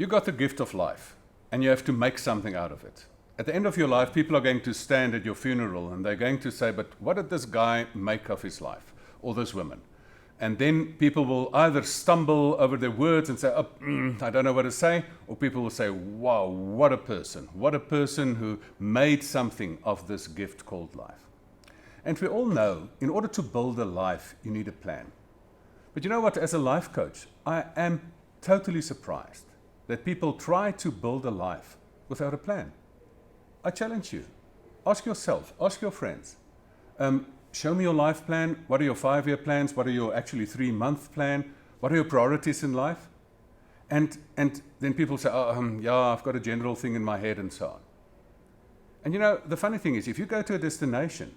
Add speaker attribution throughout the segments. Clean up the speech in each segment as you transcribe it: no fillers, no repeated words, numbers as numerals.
Speaker 1: You got the gift of life, and you have to make something out of it. At the end of your life, people are going to stand at your funeral, and they're going to say, but what did this guy make of his life, or this woman? And then people will either stumble over their words and say, I don't know what to say, or people will say, wow, what a person who made something of this gift called life. And we all know, in order to build a life, you need a plan. But you know what, as a life coach, I am totally surprised that people try to build a life without a plan. I challenge you. Ask yourself, ask your friends. Show me your life plan. What are your 5-year plans? What are your actually 3-month plan? What are your priorities in life? And then people say, yeah, I've got a general thing in my head and so on. And you know, the funny thing is, if you go to a destination,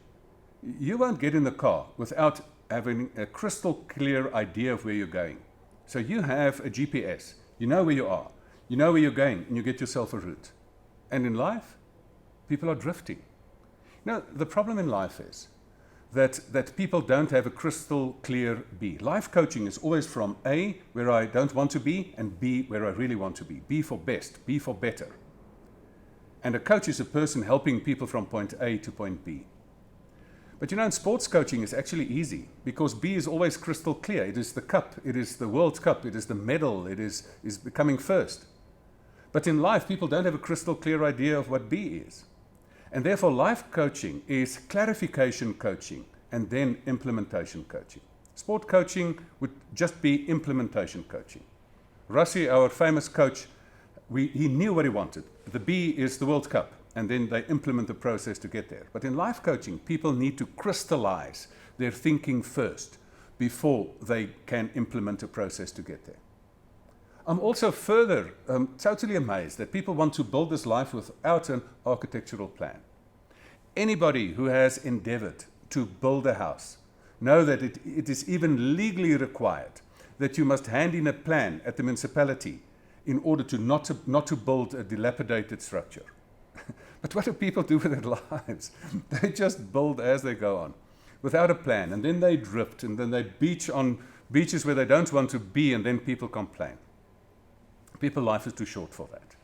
Speaker 1: you won't get in the car without having a crystal clear idea of where you're going. So you have a GPS. You know where you are. You know where you're going, and you get yourself a route. And in life, people are drifting. You know, the problem in life is that people don't have a crystal clear B. Life coaching is always from A, where I don't want to be, and B, where I really want to be. B for best, B for better. And a coach is a person helping people from point A to point B. But you know, in sports coaching, it's actually easy, because B is always crystal clear. It is the cup, it is the World Cup, it is the medal, it is becoming first. But in life, people don't have a crystal clear idea of what B is. And therefore, life coaching is clarification coaching and then implementation coaching. Sport coaching would just be implementation coaching. Russi, our famous coach, he knew what he wanted. The B is the World Cup, and then they implement the process to get there. But in life coaching, people need to crystallize their thinking first before they can implement a process to get there. I'm also further totally amazed that people want to build this life without an architectural plan. Anybody who has endeavored to build a house know that it is even legally required that you must hand in a plan at the municipality in order to not to build a dilapidated structure. But what do people do with their lives? They just build as they go on without a plan, and then they drift, and then they beach on beaches where they don't want to be, and then people complain. People's life is too short for that.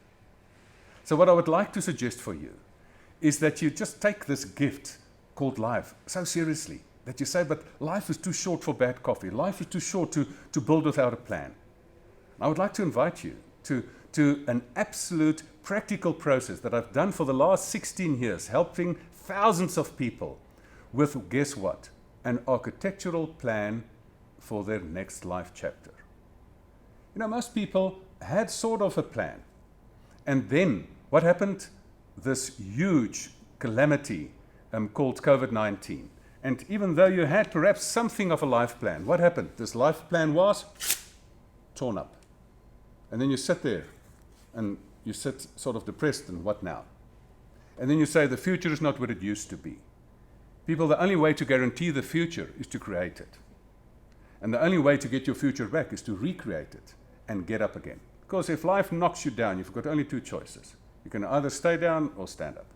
Speaker 1: So what I would like to suggest for you is that you just take this gift called life so seriously that you say, but life is too short for bad coffee. Life is too short to build without a plan. I would like to invite you to an absolute practical process that I've done for the last 16 years, helping thousands of people with, guess what? An architectural plan for their next life chapter. You know, most people had sort of a plan. And then what happened? This huge calamity called COVID-19. And even though you had perhaps something of a life plan, what happened? This life plan was torn up. And then you sit there and you sit sort of depressed, and what now? And then you say the future is not what it used to be. People, the only way to guarantee the future is to create it. And the only way to get your future back is to recreate it and get up again. Because if life knocks you down, you've got only 2 choices. You can either stay down or stand up.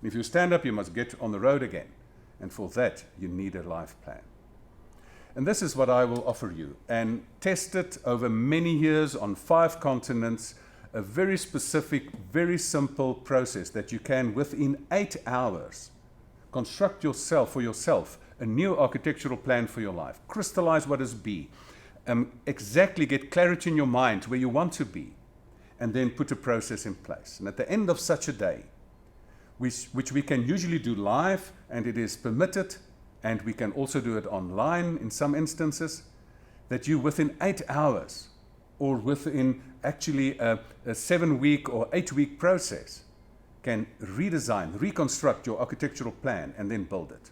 Speaker 1: And if you stand up, you must get on the road again. And for that, you need a life plan. And this is what I will offer you, and test it over many years on 5 continents, a very specific, very simple process that you can, within 8 hours, construct for yourself a new architectural plan for your life. Crystallize what is B. Exactly get clarity in your mind where you want to be, and then put a process in place. And at the end of such a day, which we can usually do live, and it is permitted, and we can also do it online in some instances, that you within 8 hours, or within actually a 7-week or 8-week process, can redesign, reconstruct your architectural plan and then build it.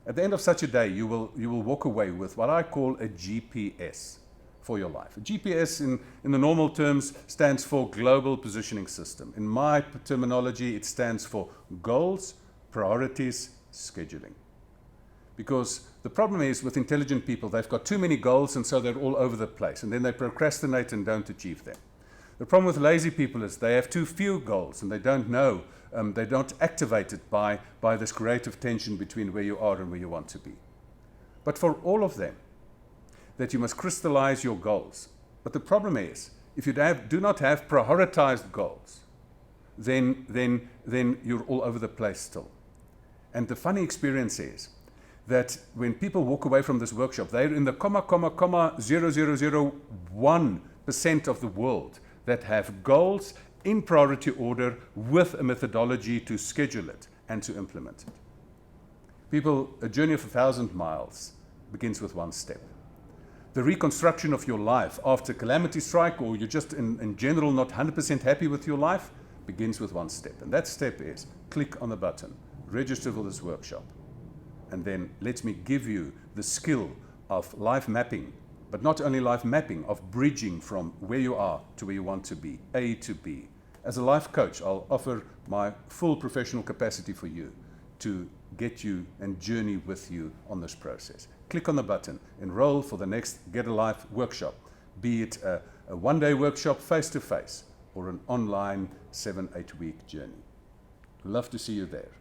Speaker 1: At the end of such a day, you will walk away with what I call a GPS for your life. A GPS in the normal terms stands for Global Positioning System. In my terminology, it stands for goals, priorities, scheduling. Because the problem is with intelligent people, they've got too many goals, and so they're all over the place, and then they procrastinate and don't achieve them. The problem with lazy people is they have too few goals, and they don't know, they're not activated by this creative tension between where you are and where you want to be. But for all of them, that you must crystallize your goals. But the problem is if you do not have prioritized goals, then you're all over the place still. And the funny experience is that when people walk away from this workshop, they're in the 0.0001% of the world that have goals in priority order with a methodology to schedule it and to implement it. People, a journey of 1,000 miles begins with one step. The reconstruction of your life after calamity strike, or you're just in general not 100% happy with your life, begins with one step. And that step is click on the button, register for this workshop, and then let me give you the skill of life mapping, but not only life mapping, of bridging from where you are to where you want to be, A to B. As a life coach, I'll offer my full professional capacity for you to get you and journey with you on this process. Click on the button, enroll for the next Get a Life workshop, be it a one-day workshop face-to-face or an online 7-8 week journey. Love to see you there.